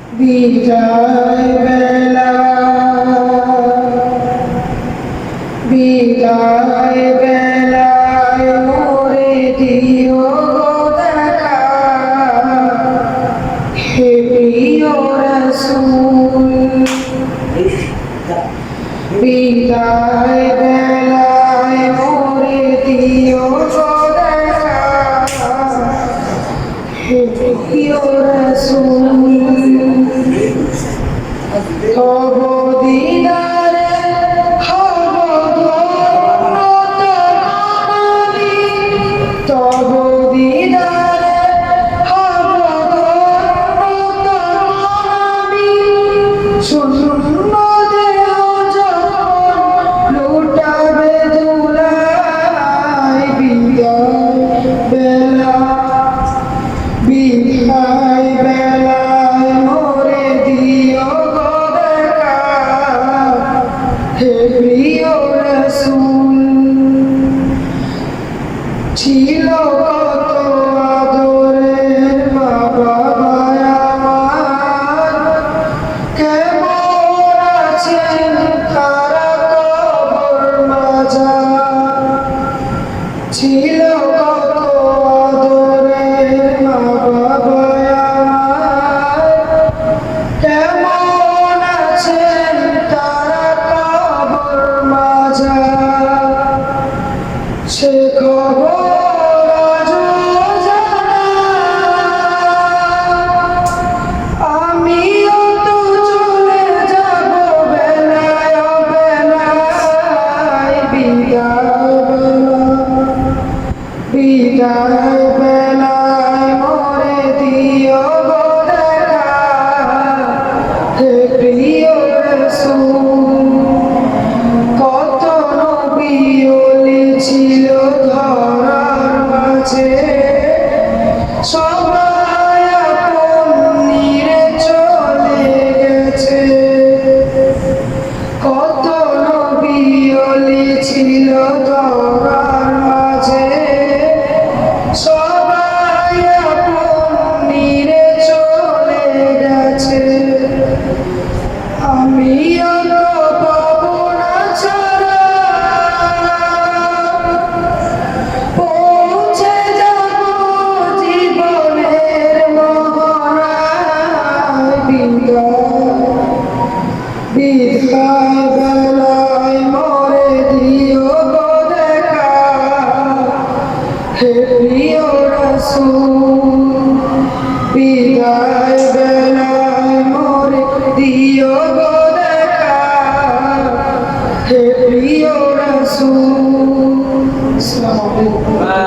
বিদায় বেলা বিদায় বেলায় মোরে দিও দেখা হে প্রিয় রাসূল বিদায় বেলায় মোরে দিও দেখা হে প্রিয় রাসূল তব দিদারে হব ধন্য তোমারি তব দিদারে হব ধন্য তোমারি শূন্য দেহ যখন লুটাবে ধুলায় বিদায় বেলা বিদায় বেলায় মোরে দিও দেখা হে প্রিয় রাসূল ছিল কত আদরের মা বাবা আমার কেমন আছেন তারা কবর মাঝার ছিল কত আদরের মা বাবা আমার কেমন আছেন তারা কবর মাঝার সে খবর আজও জানা আমিও তো চলে যাব বেলায় বেলায় বিদায় বেলায় মোরে দিও দেখা হে প্রিয় রাসূল কত নবী ওলি ছিল ধরার মাঝে সবাই আপন নিরে চলে গেছে কত নবী ওলি ছিল ধরার মাঝে সবাই আপন নিরে চলে গেছে আমিও তো পাবো না ছাড়া পৌঁছে যাব জীবনের মহড়ায় বিদায় বেলায় মোরে দিও দেখা হে প্রিয় রাসূল বিদায় বেলায় মোরে দিও দেখা হে প্রিয় রাসূল আসসালামু আলাইকুম।